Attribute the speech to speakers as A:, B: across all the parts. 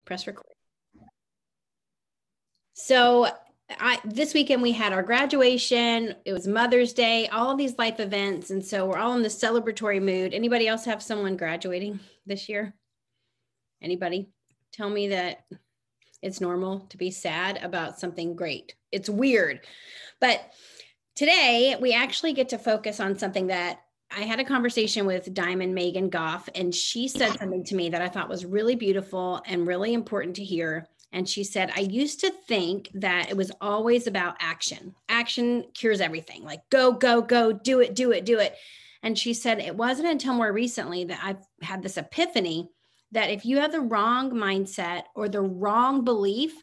A: Press record. So this weekend we had our graduation. It was Mother's Day, all of these life events. And so we're all in the celebratory mood. Anybody else have someone graduating this year? Anybody? Tell me that it's normal to be sad about something great. It's weird. But today we actually get to focus on something that I had a conversation with Diamond Megan Goff, and she said something to me that I thought was really beautiful and really important to hear. And she said, I used to think that it was always about action. Action cures everything. Like go, go, go, do it, do it, do it. And she said, it wasn't until more recently that I've had this epiphany that if you have the wrong mindset or the wrong belief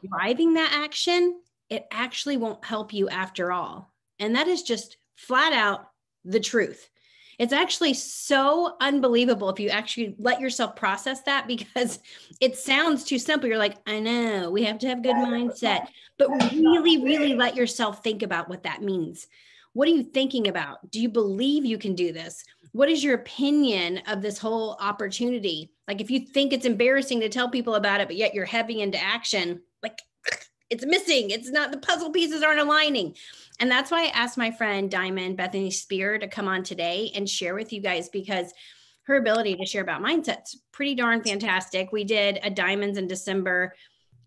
A: driving that action, it actually won't help you after all. And that is just flat out the truth. It's actually so unbelievable if you actually let yourself process that, because it sounds too simple. You're like, I know we have to have good mindset, but really, really let yourself think about what that means. What are you thinking about? Do you believe you can do this? What is your opinion of this whole opportunity? Like if you think it's embarrassing to tell people about it, but yet you're heavy into action, like it's missing. It's not, the puzzle pieces aren't aligning. And that's why I asked my friend Diamond, Bethany Speer, to come on today and share with you guys, because her ability to share about mindset's pretty darn fantastic. We did a Diamonds in December.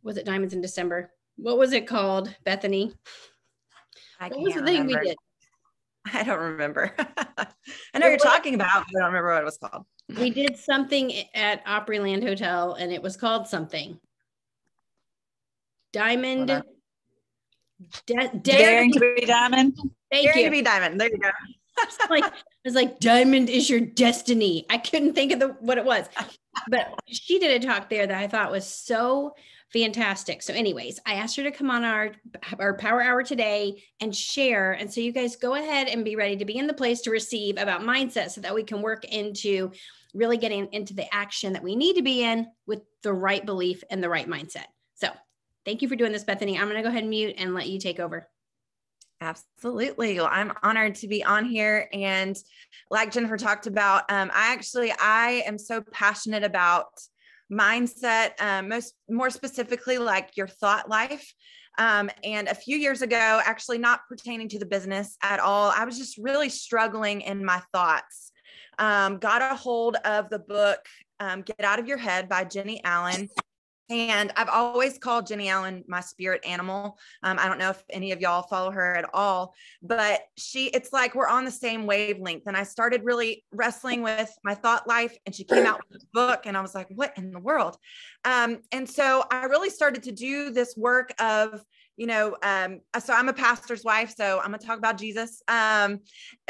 A: Was it Diamonds in December? What was it called, Bethany? What was the thing we did?
B: I don't remember. I know you're talking about, but I don't remember what it was called.
A: We did something at Opryland Hotel, and it was called something. Diamond.
C: Daring to be diamond.
B: Daring to be diamond. There you go.
A: It was like diamond is your destiny. I couldn't think of what it was, but she did a talk there that I thought was so fantastic. So anyways, I asked her to come on our power hour today and share. And so you guys go ahead and be ready to be in the place to receive about mindset, so that we can work into really getting into the action that we need to be in with the right belief and the right mindset. So thank you for doing this, Bethany. I'm going to go ahead and mute and let you take over.
B: Absolutely. Well, I'm honored to be on here. And like Jennifer talked about, I am so passionate about mindset, more specifically like your thought life. And a few years ago, actually not pertaining to the business at all, I was just really struggling in my thoughts. Got a hold of the book, Get Out of Your Head by Jenny Allen. And I've always called Jenny Allen my spirit animal. I don't know if any of y'all follow her at all, but it's like we're on the same wavelength. And I started really wrestling with my thought life, and she came out with this book, and I was like, what in the world? And so I really started to do this work of, so I'm a pastor's wife, so I'm going to talk about Jesus. But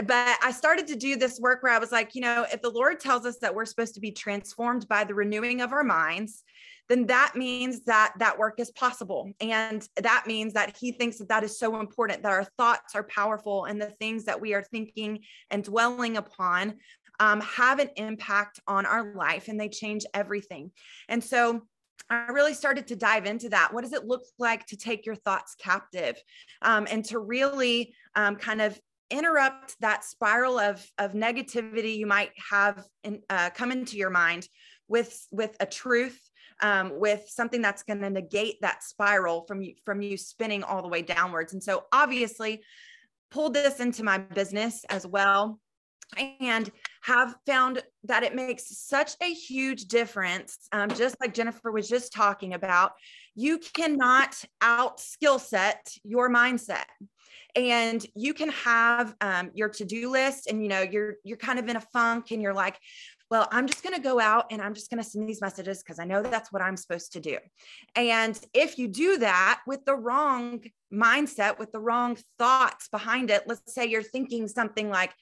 B: I started to do this work where I was like, if the Lord tells us that we're supposed to be transformed by the renewing of our minds, then that means that work is possible. And that means that he thinks that is so important, that our thoughts are powerful, and the things that we are thinking and dwelling upon have an impact on our life, and they change everything. And so I really started to dive into that. What does it look like to take your thoughts captive, and to really kind of interrupt that spiral of negativity you might have come into your mind with a truth, with something that's going to negate that spiral from you spinning all the way downwards. And so obviously pulled this into my business as well, and have found that it makes such a huge difference. Just like Jennifer was just talking about, you cannot out skill set your mindset. And you can have your to-do list, and you're kind of in a funk, and you're like, well, I'm just going to go out and I'm just going to send these messages because I know that's what I'm supposed to do. And if you do that with the wrong mindset, with the wrong thoughts behind it, let's say you're thinking something like,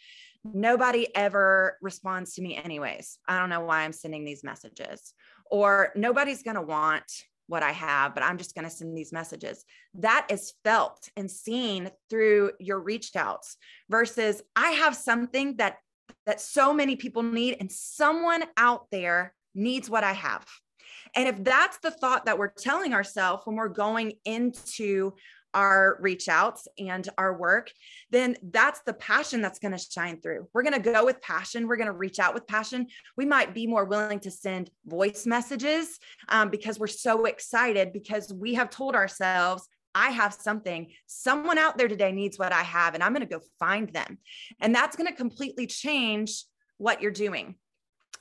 B: nobody ever responds to me anyways. I don't know why I'm sending these messages, or nobody's going to want what I have, but I'm just going to send these messages. That is felt and seen through your reach outs, versus I have something that so many people need, and someone out there needs what I have. And if that's the thought that we're telling ourselves when we're going into our reach outs and our work, then that's the passion that's going to shine through. We're going to go with passion. We're going to reach out with passion. We might be more willing to send voice messages because we're so excited, because we have told ourselves, I have something, someone out there today needs what I have, and I'm going to go find them. And that's going to completely change what you're doing.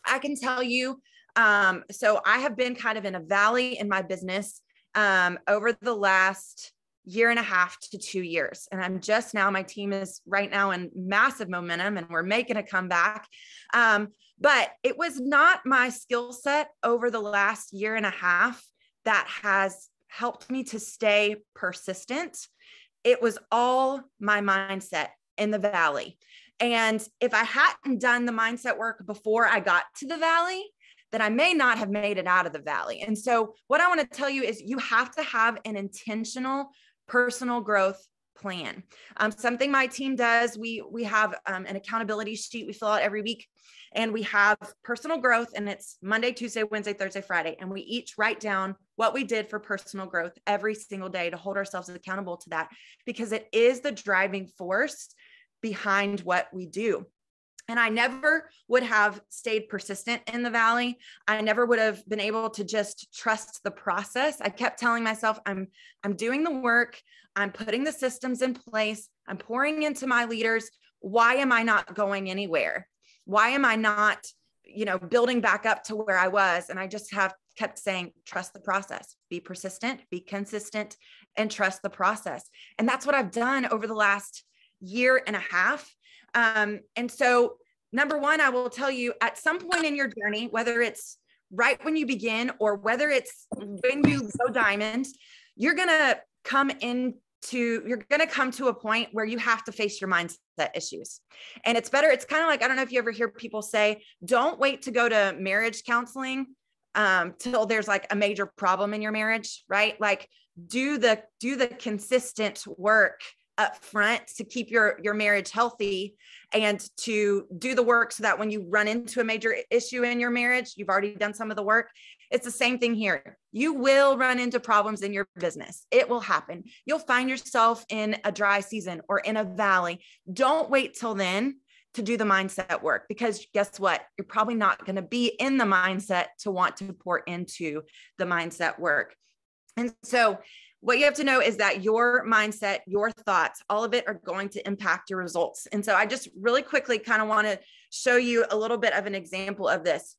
B: I can tell you, so I have been kind of in a valley in my business over the last 1.5 to 2 years. And I'm just now, my team is right now in massive momentum and we're making a comeback. But it was not my skill set over the last 1.5 that has helped me to stay persistent. It was all my mindset in the valley. And if I hadn't done the mindset work before I got to the valley, then I may not have made it out of the valley. And so what I want to tell you is you have to have an intentional personal growth plan. Something my team does, we have an accountability sheet we fill out every week, and we have personal growth, and it's Monday, Tuesday, Wednesday, Thursday, Friday. And we each write down what we did for personal growth every single day to hold ourselves accountable to that, because it is the driving force behind what we do. And I never would have stayed persistent in the valley. I never would have been able to just trust the process. I kept telling myself, I'm doing the work. I'm putting the systems in place. I'm pouring into my leaders. Why am I not going anywhere? Why am I not, building back up to where I was? And I just kept saying, trust the process, be persistent, be consistent, and trust the process. And that's what I've done over the last 1.5 years. And so number one, I will tell you, at some point in your journey, whether it's right when you begin or whether it's when you go diamond, you're going to come to a point where you have to face your mindset issues. And it's better. It's kind of like, I don't know if you ever hear people say, don't wait to go to marriage counseling till there's like a major problem in your marriage, right? Like do the consistent work up front to keep your marriage healthy, and to do the work so that when you run into a major issue in your marriage, you've already done some of the work. It's the same thing here. You will run into problems in your business. It will happen. You'll find yourself in a dry season or in a valley. Don't wait till then to do the mindset work, because guess what? You're probably not going to be in the mindset to want to pour into the mindset work. And so what you have to know is that your mindset, your thoughts, all of it are going to impact your results. And so I just really quickly kind of want to show you a little bit of an example of this.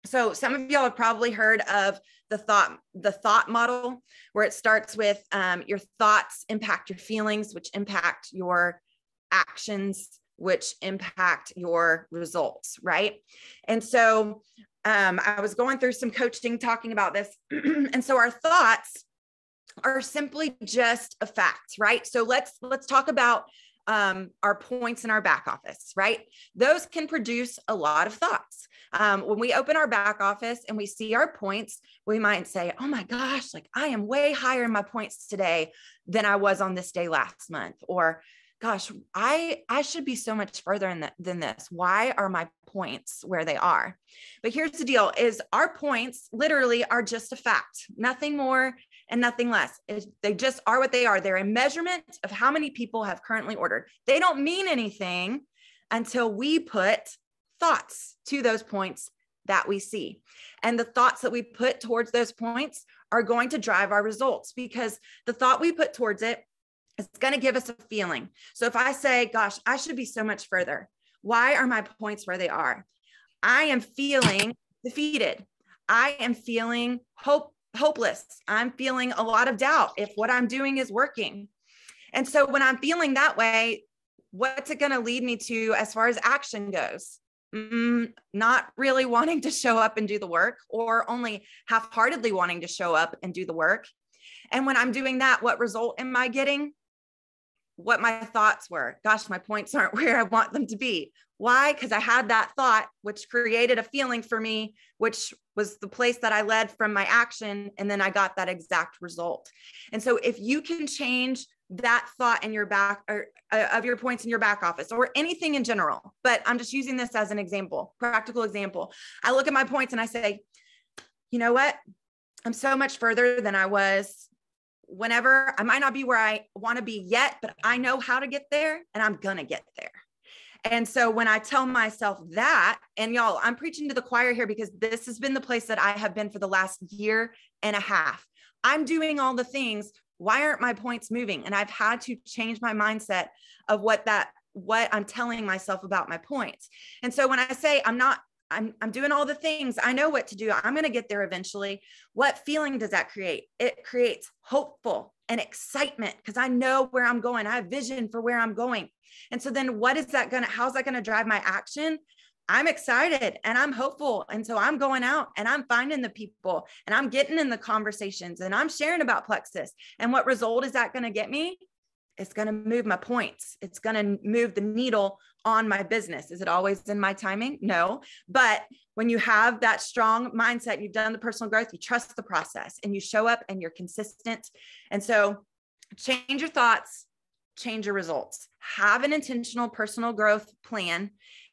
B: So some of y'all have probably heard of the thought model, where it starts with your thoughts impact your feelings, which impact your actions, which impact your results, right? And so I was going through some coaching talking about this. And so our thoughts are simply just a fact, right? So let's talk about our points in our back office, right? Those can produce a lot of thoughts. When we open our back office and we see our points, we might say, oh my gosh, like I am way higher in my points today than I was on this day last month. Or gosh, I should be so much further than this. Why are my points where they are? But here's the deal, is our points literally are just a fact, nothing more and nothing less. They just are what they are. They're a measurement of how many people have currently ordered. They don't mean anything until we put thoughts to those points that we see. And the thoughts that we put towards those points are going to drive our results, because the thought we put towards it is going to give us a feeling. So if I say, gosh, I should be so much further. Why are my points where they are? I am feeling defeated. I am feeling hopeless. I'm feeling a lot of doubt if what I'm doing is working. And so when I'm feeling that way, what's it going to lead me to as far as action goes? Not really wanting to show up and do the work, or only half-heartedly wanting to show up and do the work. And when I'm doing that, what result am I getting? What my thoughts were. Gosh, my points aren't where I want them to be. Why? Because I had that thought, which created a feeling for me, which was the place that I led from my action. And then I got that exact result. And so if you can change that thought in your back, or of your points in your back office, or anything in general, but I'm just using this as an example, practical example. I look at my points and I say, you know what? I'm so much further than I was whenever I might not be where I want to be yet, but I know how to get there and I'm going to get there. And so when I tell myself that, and y'all, I'm preaching to the choir here because this has been the place that I have been for the last year and a half. I'm doing all the things. Why aren't my points moving? And I've had to change my mindset of what I'm telling myself about my points. And so when I say I'm doing all the things, I know what to do, I'm going to get there eventually. What feeling does that create? It creates hopeful and excitement because I know where I'm going. I have vision for where I'm going. And so then how's that going to drive my action? I'm excited and I'm hopeful. And so I'm going out and I'm finding the people and I'm getting in the conversations and I'm sharing about Plexus. And what result is that going to get me? It's going to move my points. It's going to move the needle on my business. Is it always in my timing? No. But when you have that strong mindset, you've done the personal growth, you trust the process and you show up and you're consistent. And so change your thoughts, change your results. Have an intentional personal growth plan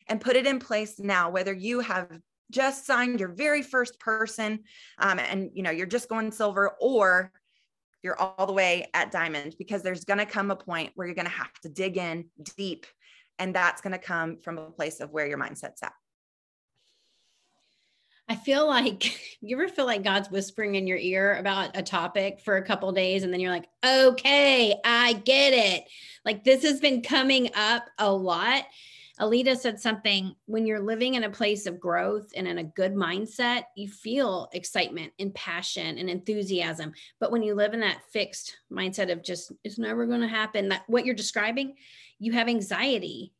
B: and put it in place now, whether you have just signed your very first person and you're just going silver, or you're all the way at diamond, because there's going to come a point where you're going to have to dig in deep. And that's going to come from a place of where your mindset's at.
A: I feel like, you ever feel like God's whispering in your ear about a topic for a couple of days and then you're like, okay, I get it. Like this has been coming up a lot. Alita said something, when you're living in a place of growth and in a good mindset, you feel excitement and passion and enthusiasm. But when you live in that fixed mindset of just, it's never going to happen, that what you're describing, you have anxiety,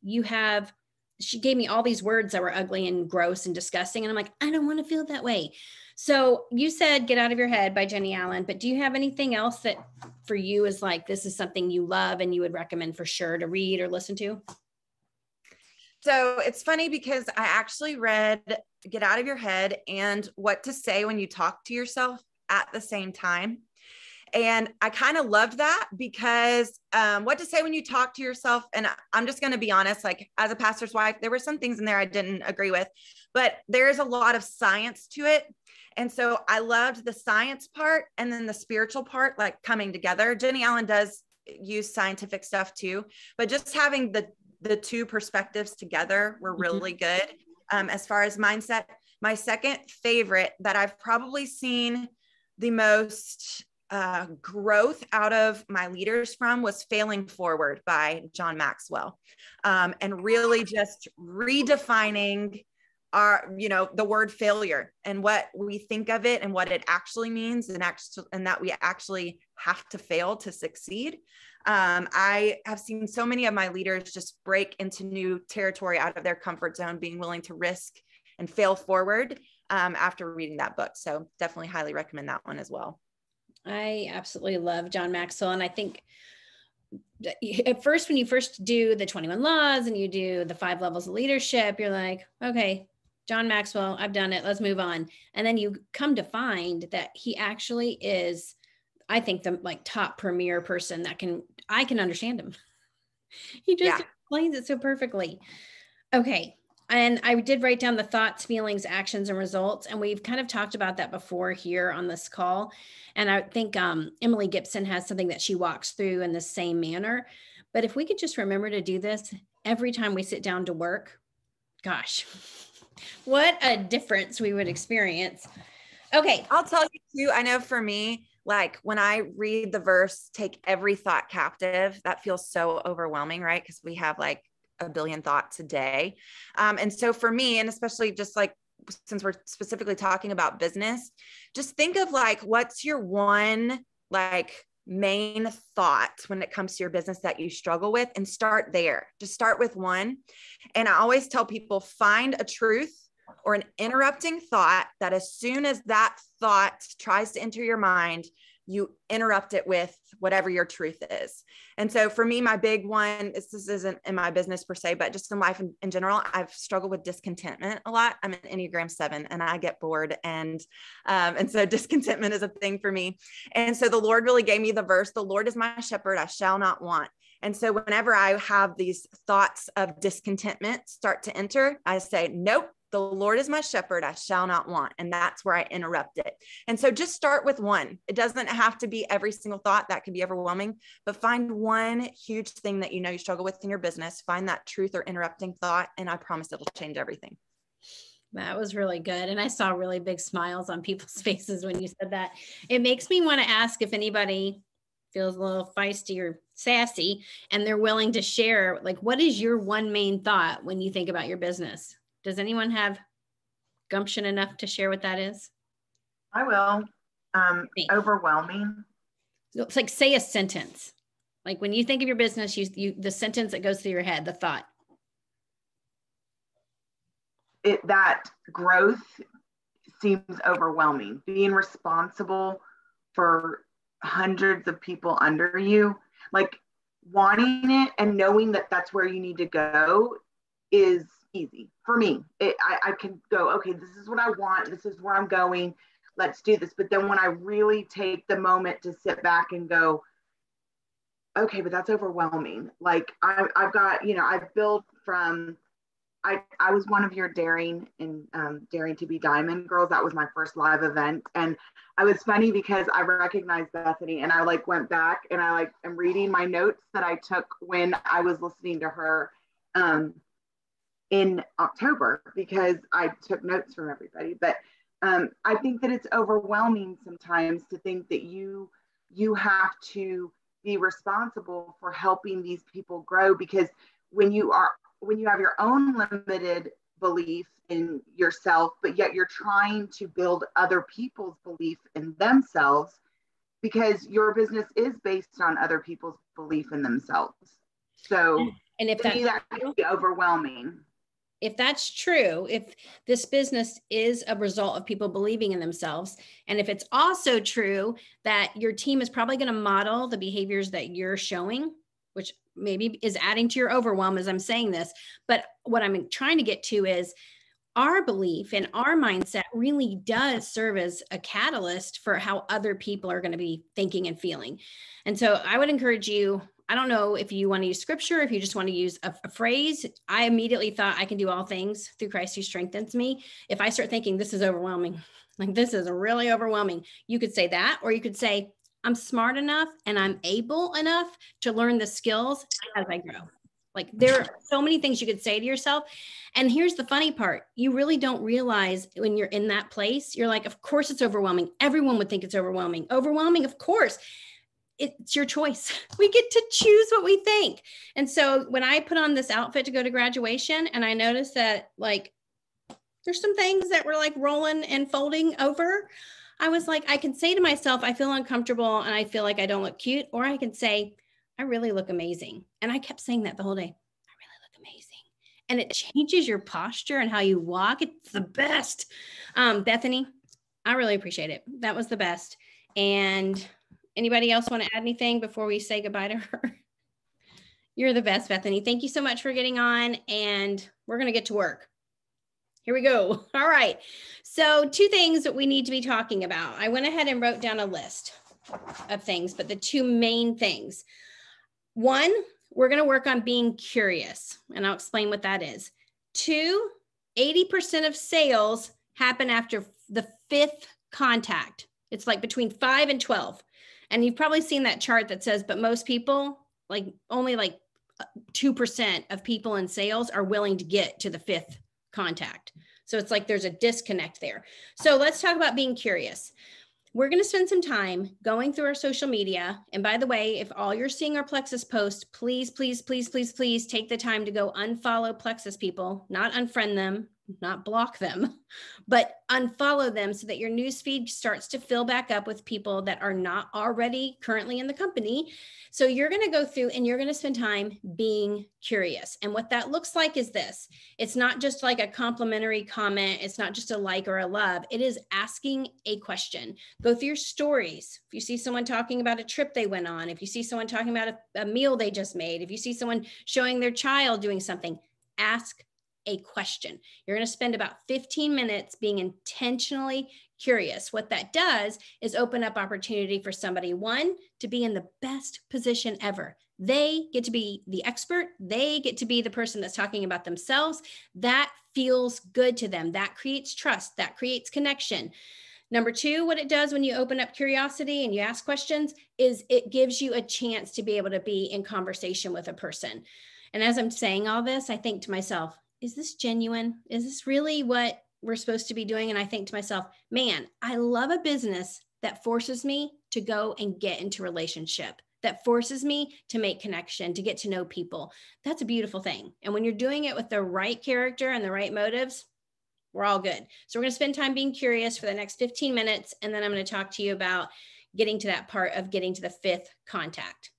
A: she gave me all these words that were ugly and gross and disgusting. And I'm like, I don't want to feel that way. So you said Get Out of Your Head by Jenny Allen, but do you have anything else that for you is like, this is something you love and you would recommend for sure to read or listen to?
B: So it's funny because I actually read Get Out of Your Head and What to Say When You Talk to Yourself at the same time. And I kind of loved that because what to say when you talk to yourself. And I'm just going to be honest, like as a pastor's wife, there were some things in there I didn't agree with, but there's a lot of science to it. And so I loved the science part and then the spiritual part, like coming together. Jenny Allen does use scientific stuff too, but just having the two perspectives together were really good. As far as mindset, my second favorite that I've probably seen the most growth out of my leaders from was Failing Forward by John Maxwell. And really just redefining the word failure and what we think of it and what it actually means and that we actually have to fail to succeed. I have seen so many of my leaders just break into new territory out of their comfort zone, being willing to risk and fail forward after reading that book. So definitely highly recommend that one as well.
A: I absolutely love John Maxwell. And I think at first, when you first do the 21 laws and you do the 5 levels of leadership, you're like, okay, John Maxwell, I've done it. Let's move on. And then you come to find that he actually is, I think, the top premier person I can understand him. He just explains it so perfectly. Okay. And I did write down the thoughts, feelings, actions, and results. And we've kind of talked about that before here on this call. And I think Emily Gibson has something that she walks through in the same manner. But if we could just remember to do this every time we sit down to work, gosh, what a difference we would experience. Okay.
B: I'll tell you too, I know for me, like when I read the verse, take every thought captive, that feels so overwhelming, right? Because we have like a billion thoughts a day. And so for me, and especially just like, since we're specifically talking about business, just think of like, what's your one like main thought when it comes to your business that you struggle with, and start there. Just start with one. And I always tell people, find a truth or an interrupting thought that as soon as that thought tries to enter your mind, you interrupt it with whatever your truth is. And so for me, my big one, this isn't in my business per se, but just in life in general, I've struggled with discontentment a lot. I'm an Enneagram 7 and I get bored. And so discontentment is a thing for me. And so the Lord really gave me the verse, the Lord is my shepherd, I shall not want. And so whenever I have these thoughts of discontentment start to enter, I say, nope, the Lord is my shepherd, I shall not want. And that's where I interrupt it. And so just start with one. It doesn't have to be every single thought. That can be overwhelming, but find one huge thing that you know you struggle with in your business. Find that truth or interrupting thought, and I promise it'll change everything.
A: That was really good. And I saw really big smiles on people's faces when you said that. It makes me want to ask if anybody feels a little feisty or sassy and they're willing to share, like, what is your one main thought when you think about your business? Does anyone have gumption enough to share what that is?
C: I will. Overwhelming.
A: So it's like, say a sentence. Like when you think of your business, you the sentence that goes through your head, the thought.
C: That growth seems overwhelming. Being responsible for hundreds of people under you, like wanting it and knowing that that's where you need to go is easy for me. I can go, okay, this is what I want. This is where I'm going. Let's do this. But then when I really take the moment to sit back and go, okay, but that's overwhelming. Like I've got, I've built from, I was one of your Daring to Be Diamond girls. That was my first live event. And I was funny because I recognized Bethany and I went back and I am reading my notes that I took when I was listening to her in October, because I took notes from everybody. But I think that it's overwhelming sometimes to think that you have to be responsible for helping these people grow, because when you have your own limited belief in yourself, but yet you're trying to build other people's belief in themselves, because your business is based on other people's belief in themselves. So
A: and if
C: that can be overwhelming.
A: If that's true, if this business is a result of people believing in themselves, and if it's also true that your team is probably going to model the behaviors that you're showing, which maybe is adding to your overwhelm as I'm saying this, but what I'm trying to get to is our belief and our mindset really does serve as a catalyst for how other people are going to be thinking and feeling. And so I would encourage you, I don't know if you want to use scripture, if you just want to use a phrase. I immediately thought I can do all things through Christ who strengthens me. If I start thinking this is overwhelming, like this is really overwhelming, you could say that, or you could say, I'm smart enough and I'm able enough to learn the skills as I grow. Like there are so many things you could say to yourself. And here's the funny part. You really don't realize when you're in that place, you're like, of course it's overwhelming. Everyone would think it's overwhelming. Overwhelming, of course. It's your choice. We get to choose what we think. And so when I put on this outfit to go to graduation and I noticed that there's some things that were rolling and folding over, I was like, I can say to myself, I feel uncomfortable and I feel like I don't look cute, or I can say, I really look amazing. And I kept saying that the whole day. I really look amazing. And it changes your posture and how you walk. It's the best. Bethany, I really appreciate it. That was the best. And anybody else want to add anything before we say goodbye to her? You're the best, Bethany. Thank you so much for getting on, and we're going to get to work. Here we go. All right. So 2 things that we need to be talking about. I went ahead and wrote down a list of things, but the 2 main things. 1, we're going to work on being curious, and I'll explain what that is. 2, 80% of sales happen after the 5th contact. It's between 5 and 12. And you've probably seen that chart that says, but most people, only 2% of people in sales are willing to get to the 5th contact. So it's there's a disconnect there. So let's talk about being curious. We're going to spend some time going through our social media. And by the way, if all you're seeing are Plexus posts, please, please, please, please, please take the time to go unfollow Plexus people, not unfriend them, not block them, but unfollow them so that your newsfeed starts to fill back up with people that are not already currently in the company. So you're going to go through and you're going to spend time being curious. And what that looks like is this. It's not just a complimentary comment. It's not just a like or a love. It is asking a question. Go through your stories. If you see someone talking about a trip they went on, if you see someone talking about a meal they just made, if you see someone showing their child doing something, ask a question. You're going to spend about 15 minutes being intentionally curious. What that does is open up opportunity for somebody, 1, to be in the best position ever. They get to be the expert. They get to be the person that's talking about themselves. That feels good to them. That creates trust. That creates connection. Number two, what it does when you open up curiosity and you ask questions is it gives you a chance to be able to be in conversation with a person. And as I'm saying all this, I think to myself, is this genuine? Is this really what we're supposed to be doing? And I think to myself, man, I love a business that forces me to go and get into relationship, that forces me to make connection, to get to know people. That's a beautiful thing. And when you're doing it with the right character and the right motives, we're all good. So we're going to spend time being curious for the next 15 minutes. And then I'm going to talk to you about getting to that part of getting to the fifth contact.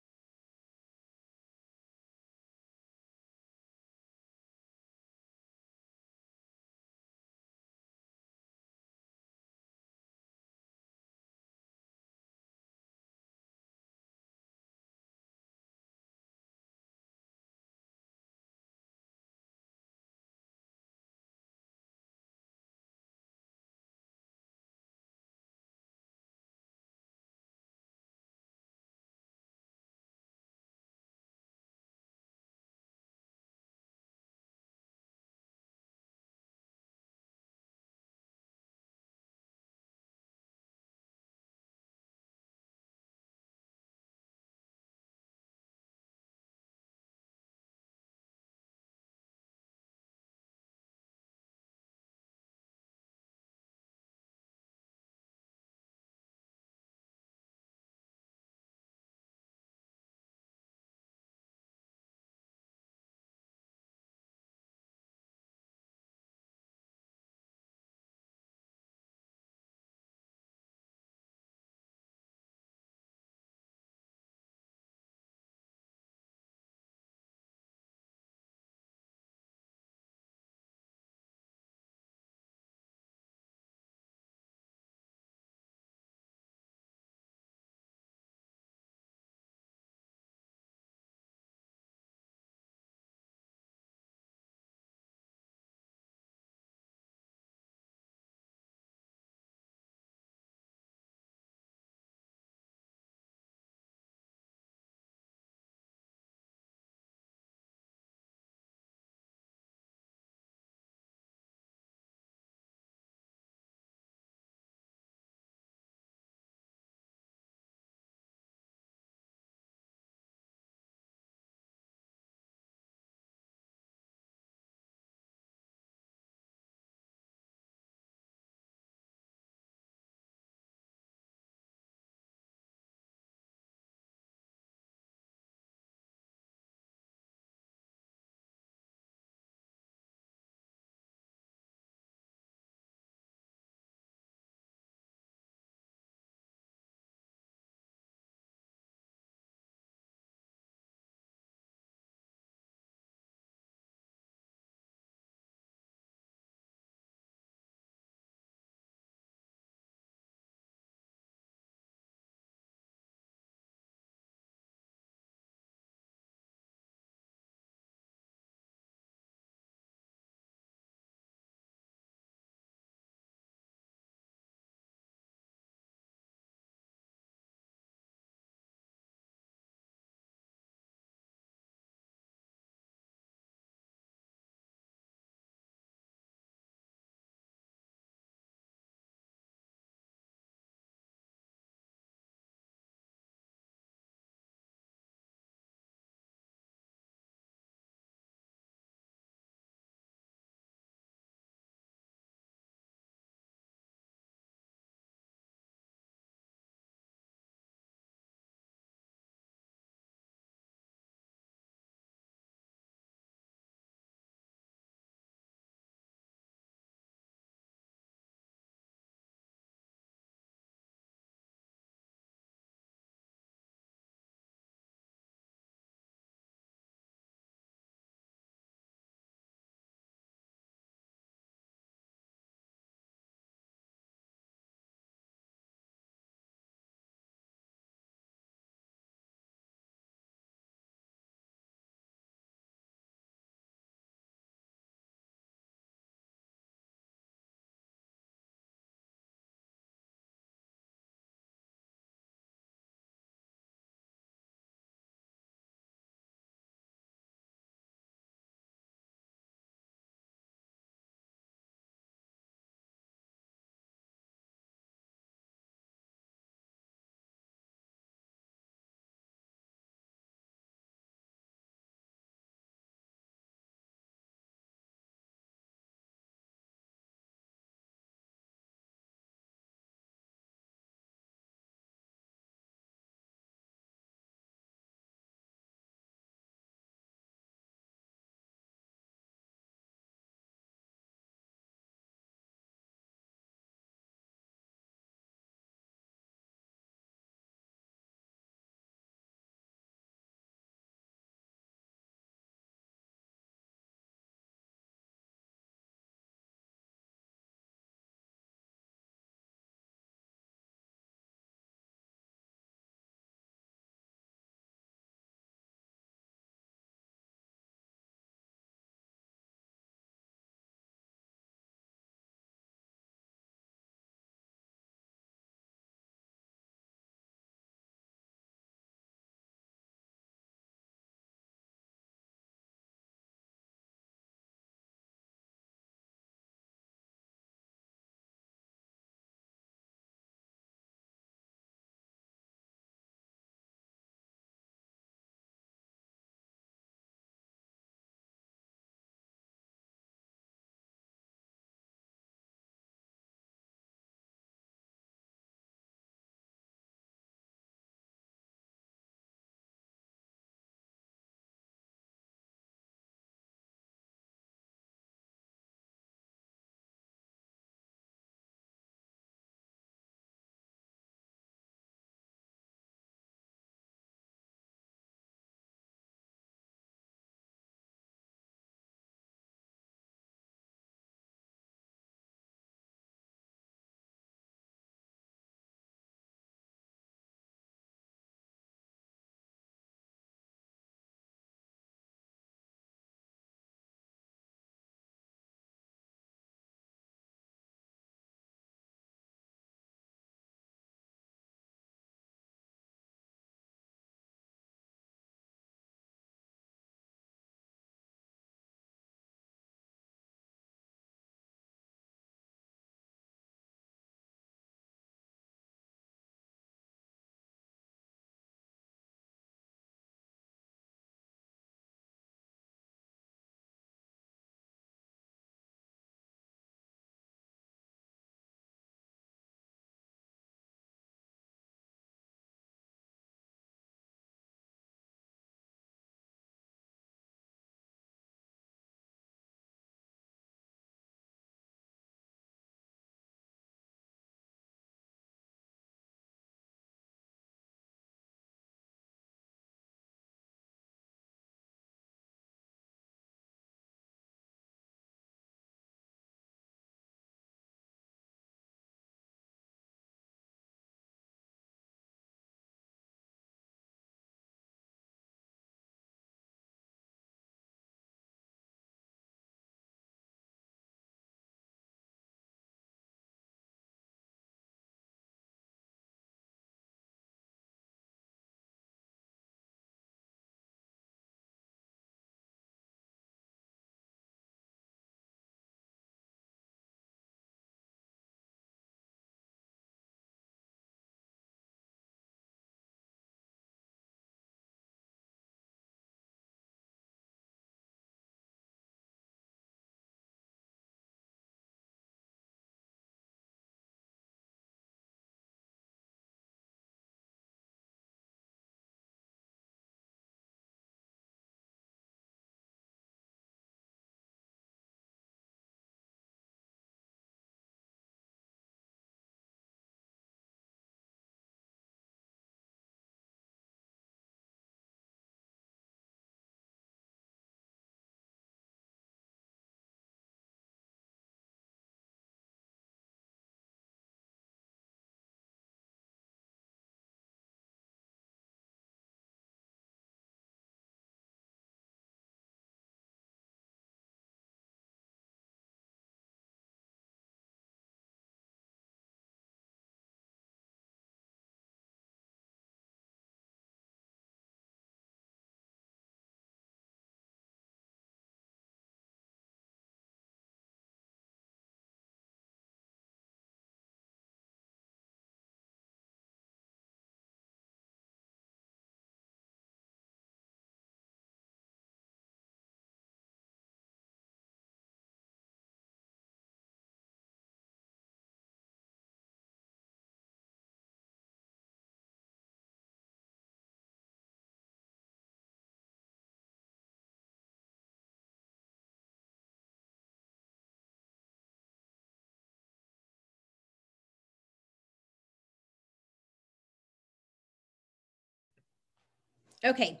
A: Okay.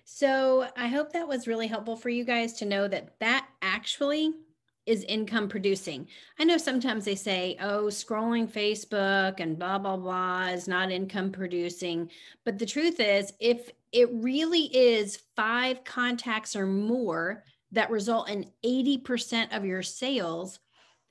A: So I hope that was really helpful for you guys to know that that actually is income producing. I know sometimes they say, oh, scrolling Facebook and blah, blah, blah is not income producing. But the truth is, if it really is 5 contacts or more that result in 80% of your sales,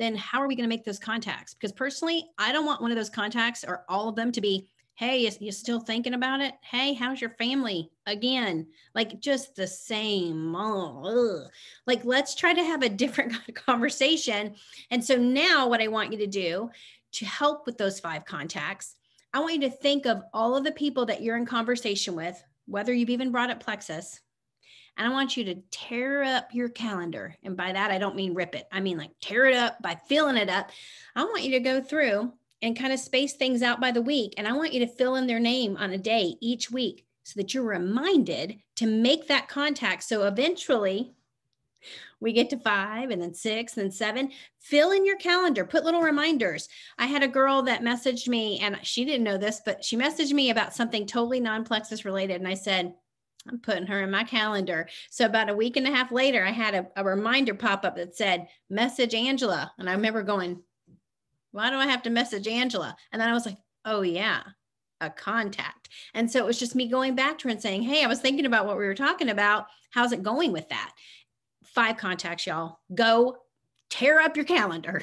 A: then how are we going to make those contacts? Because personally, I don't want one of those contacts or all of them to be, hey, you still thinking about it? Hey, how's your family? Again, like just the same. Oh, ugh. Like, let's try to have a different conversation. And so now what I want you to do to help with those 5 contacts, I want you to think of all of the people that you're in conversation with, whether you've even brought up Plexus. And I want you to tear up your calendar. And by that, I don't mean rip it. I mean like tear it up by filling it up. I want you to go through and kind of space things out by the week. And I want you to fill in their name on a day each week so that you're reminded to make that contact. So eventually we get to 5 and then 6 and then 7. Fill in your calendar, put little reminders. I had a girl that messaged me and she didn't know this, but she messaged me about something totally non-Plexus related. And I said, I'm putting her in my calendar. So about a week and a half later, I had a reminder pop up that said, message Angela. And I remember going, why do I have to message Angela? And then I was like, oh yeah, a contact. And so it was just me going back to her and saying, hey, I was thinking about what we were talking about. How's it going with that? 5 contacts, y'all. Go tear up your calendar.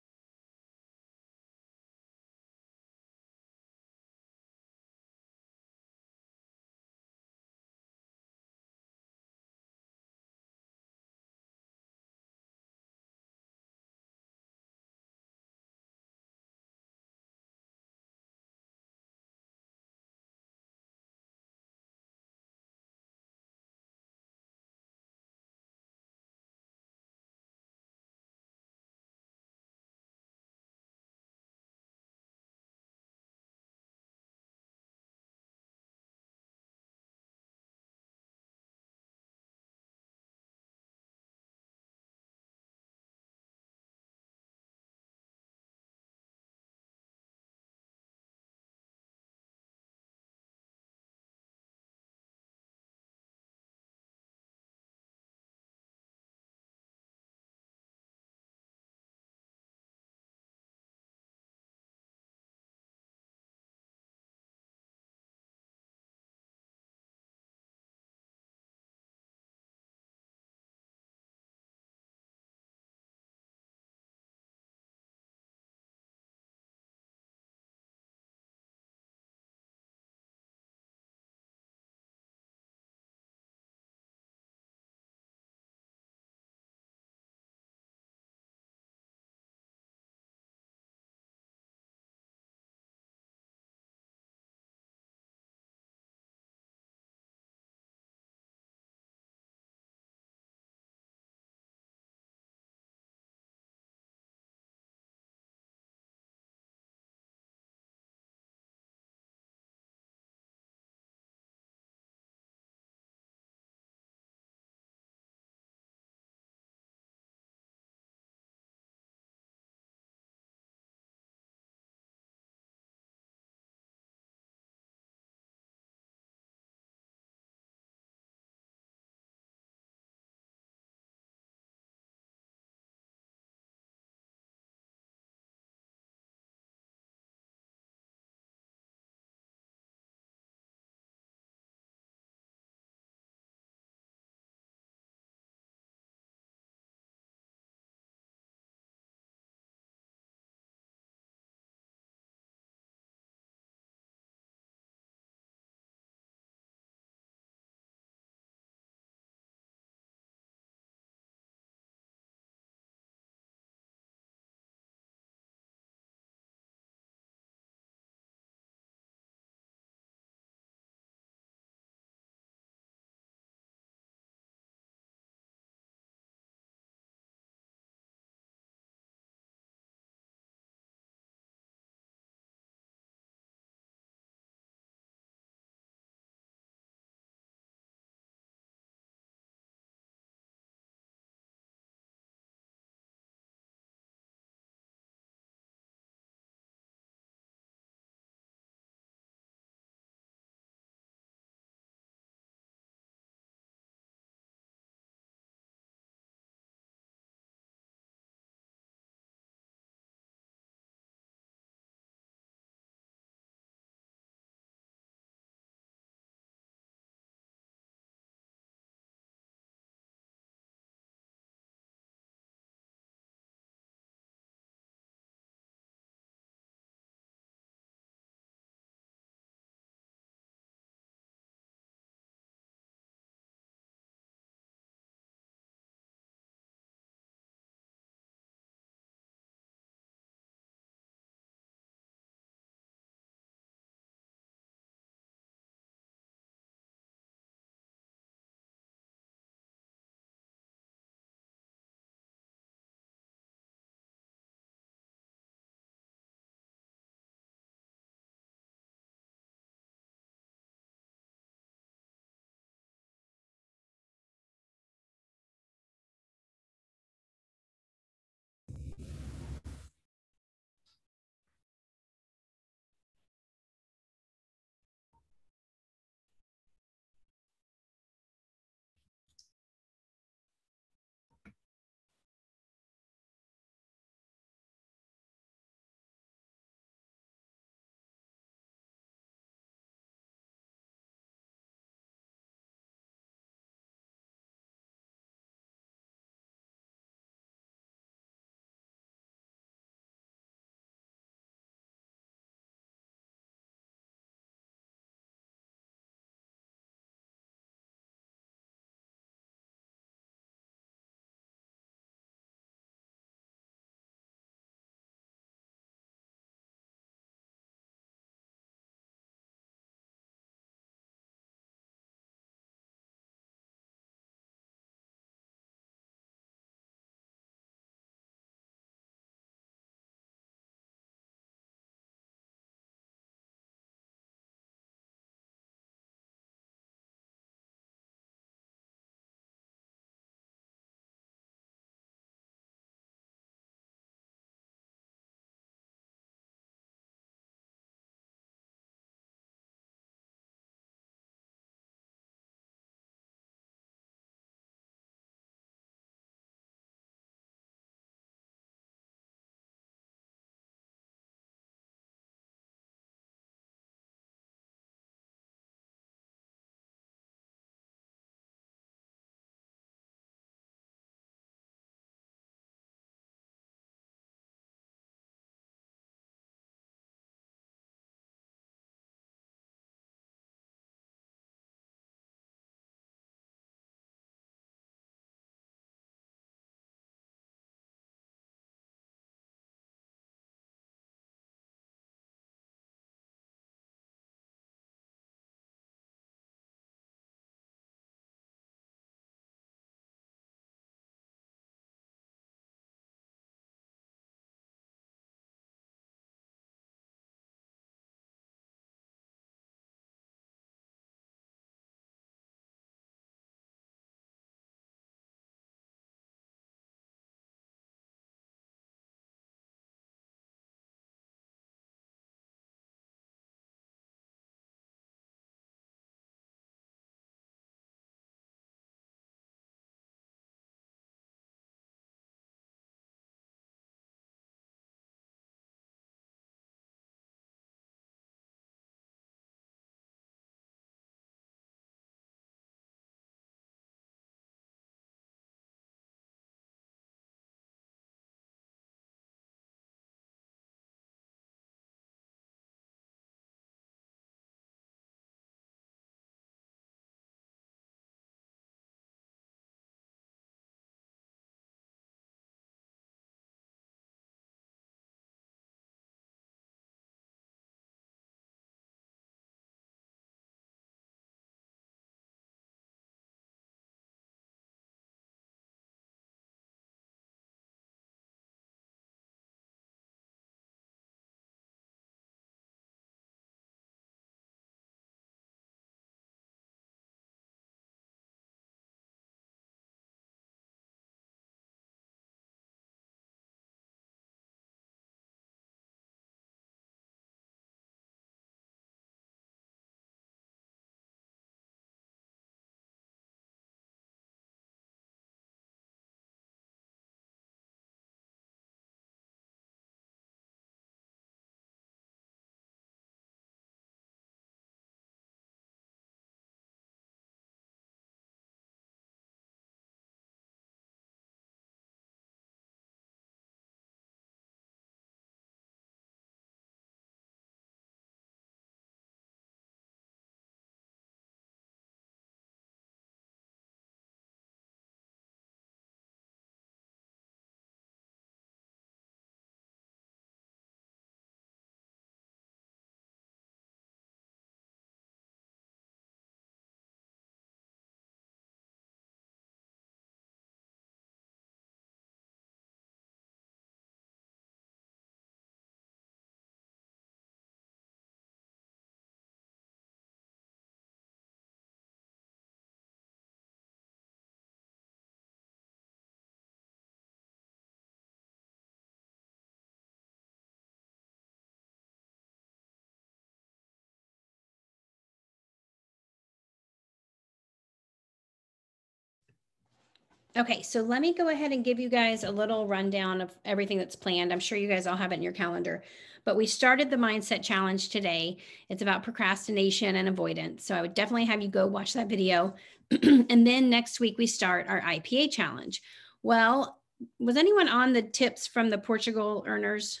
A: Okay, so let me go ahead and give you guys a little rundown of everything that's planned. I'm sure you guys all have it in your calendar, but we started the mindset challenge today. It's about procrastination and avoidance. So I would definitely have you go watch that video. And then next week we start our IPA challenge. Well, was anyone on the tips from the Portugal earners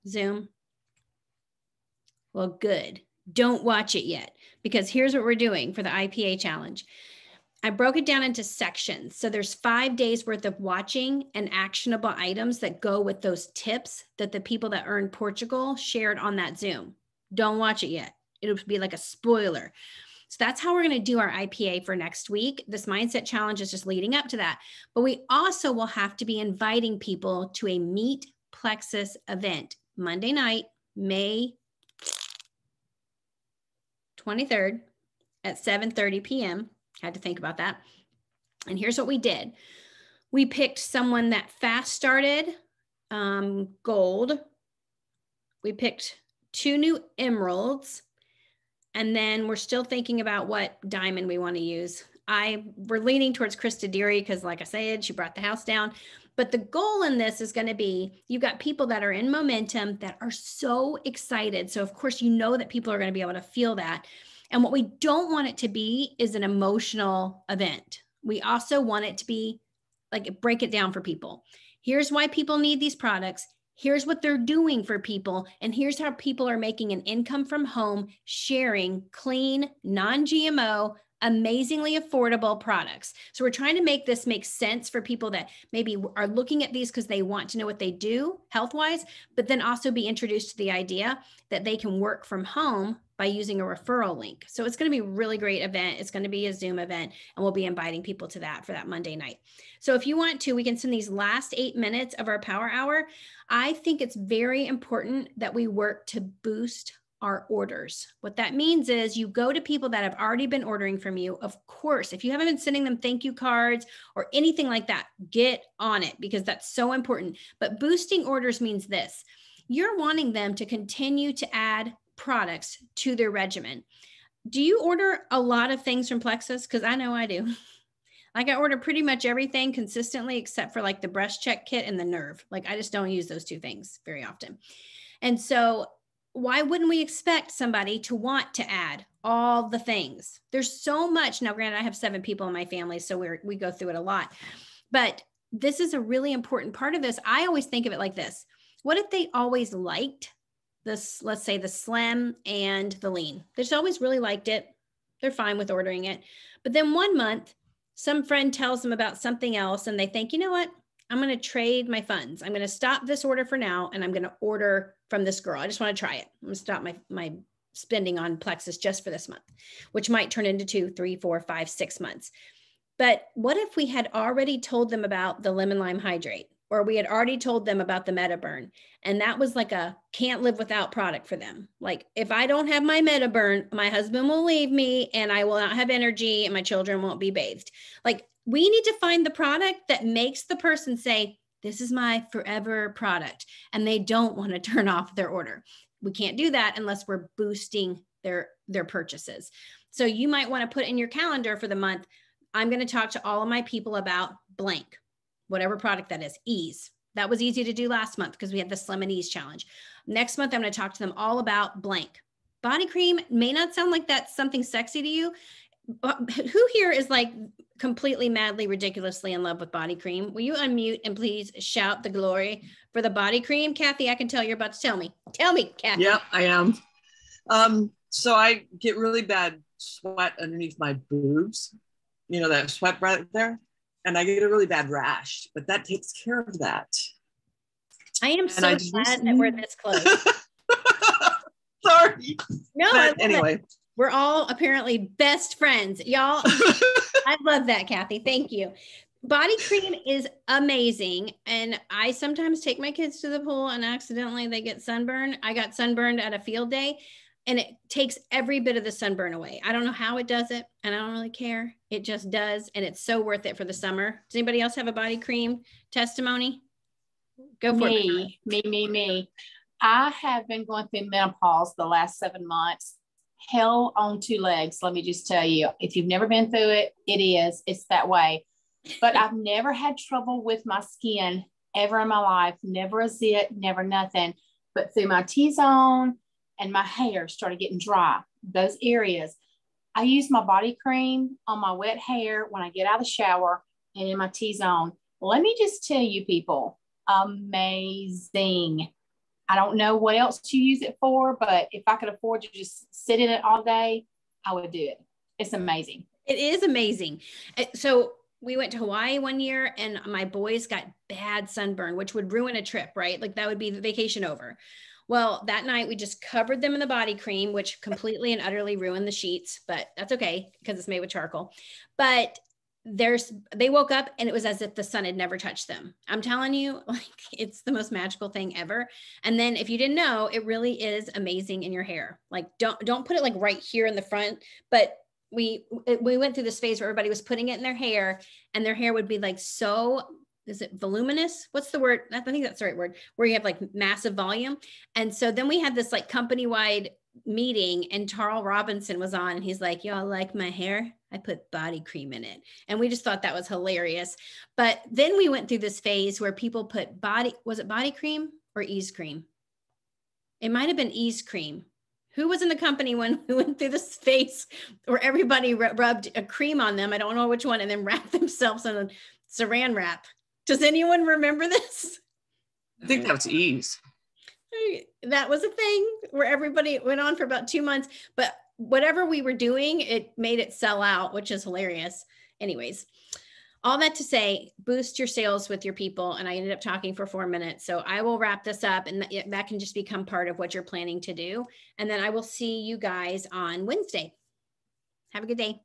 A: Zoom? Well, good. Don't watch it yet, because here's what we're doing for the IPA challenge. I broke it down into sections. So there's 5 days worth of watching and actionable items that go with those tips that the people that earned Portugal shared on that Zoom. Don't watch it yet. It'll be like a spoiler. So that's how we're going to do our IPA for next week. This mindset challenge is just leading up to that. But we also will have to be inviting people to a Meet Plexus event Monday night, May 23rd at 7:30 p.m. Had to think about that. And here's what we did. We picked someone that fast started, gold. We picked 2 new emeralds. And then we're still thinking about what diamond we want to use. We're leaning towards Krista Deary because, like I said, she brought the house down. But the goal in this is going to be, you've got people that are in momentum that are so excited. So of course, you know that people are going to be able to feel that. And what we don't want it to be is an emotional event. We also want it to be like, break it down for people. Here's why people need these products. Here's what they're doing for people. And here's how people are making an income from home, sharing clean, non-GMO, amazingly affordable products. So we're trying to make this make sense for people that maybe are looking at these because they want to know what they do health-wise, but then also be introduced to the idea that they can work from home by using a referral link. So it's going to be a really great event. It's going to be a Zoom event, and we'll be inviting people to that for that Monday night. So if you want to, we can spend these last 8 minutes of our power hour. I think it's very important that we work to boost our orders. What that means is you go to people that have already been ordering from you. Of course, if you haven't been sending them thank you cards or anything like that, get on it, because that's so important. But boosting orders means this: you're wanting them to continue to add products to their regimen. Do you order a lot of things from Plexus? Because I know I do. Like, I order pretty much everything consistently except for like the breast check kit and the nerve. Like, I just don't use those 2 things very often. And so why wouldn't we expect somebody to want to add all the things? There's so much. Now, granted, I have 7 people in my family, so we go through it a lot. But this is a really important part of this. I always think of it like this. What if they always liked this, let's say the slim and the lean? They just always really liked it. They're fine with ordering it. But then one month, some friend tells them about something else and they think, you know what? I'm going to trade my funds. I'm going to stop this order for now, and I'm going to order from this girl. I just want to try it. I'm going to stop my spending on Plexus just for this month, which might turn into 2, 3, 4, 5, 6 months. But what if we had already told them about the lemon lime hydrate, or we had already told them about the MetaBurn, and that was like a can't live without product for them? Like, if I don't have my MetaBurn, my husband will leave me and I will not have energy and my children won't be bathed. Like, we need to find the product that makes the person say, this is my forever product, and they don't want to turn off their order. We can't do that unless we're boosting their purchases. So you might want to put in your calendar for the month, I'm going to talk to all of my people about blank, whatever product that is. Ease. That was easy to do last month because we had the Slim and Ease challenge. Next month, I'm going to talk to them all about blank. Body cream may not sound like that's something sexy to you. Who here is like completely, madly, ridiculously in love with body cream? Will you unmute and please shout the glory for the body cream? Kathy, I can tell you're about to tell me. Tell me, Kathy.
D: Yep, I am. So I get really bad sweat underneath my boobs. You know, that sweat right there. And I get a really bad rash, but that takes care of that.
A: I am so glad that we're this close.
D: Sorry.
A: No,
D: but anyway.
A: We're all apparently best friends. Y'all, I love that, Kathy. Thank you. Body cream is amazing. And I sometimes take my kids to the pool and accidentally they get sunburned. I got sunburned at a field day, and it takes every bit of the sunburn away. I don't know how it does it, and I don't really care. It just does, and it's so worth it for the summer. Does anybody else have a body cream testimony? Go for it.
E: Me. I have been going through menopause the last 7 months. Hell on 2 legs. Let me just tell you, if you've never been through it, it's that way. But I've never had trouble with my skin ever in my life. Never a zit, never nothing. But through my T-zone and my hair started getting dry, those areas, I use my body cream on my wet hair when I get out of the shower and in my T-zone. Let me just tell you, people, amazing. I don't know what else to use it for, but if I could afford to just sit in it all day, I would do it. It's amazing.
A: It is amazing. So we went to Hawaii one year and my boys got bad sunburn, which would ruin a trip, right? Like that would be the vacation over. Well, that night we just covered them in the body cream, which completely and utterly ruined the sheets, but that's okay because it's made with charcoal. But they woke up and it was as if the sun had never touched them. I'm telling you, like, it's the most magical thing ever. And then if you didn't know, it really is amazing in your hair. Like don't put it like right here in the front, but we went through this phase where everybody was putting it in their hair and their hair would be like, so is it voluminous? What's the word? I think that's the right word, where you have like massive volume. And so then we had this like company-wide meeting and Tarl Robinson was on and he's like, y'all like my hair? I put body cream in it. And we just thought that was hilarious. But then we went through this phase where people put was it body cream or ease cream? It might've been ease cream. Who was in the company when we went through this phase where everybody rubbed a cream on them? I don't know which one, and then wrapped themselves in a saran wrap. Does anyone remember this?
D: I think that was ease.
A: That was a thing where everybody went on for about 2 months, but whatever we were doing, it made it sell out, which is hilarious. Anyways, all that to say, boost your sales with your people. And I ended up talking for 4 minutes. So I will wrap this up and that can just become part of what you're planning to do. And then I will see you guys on Wednesday. Have a good day.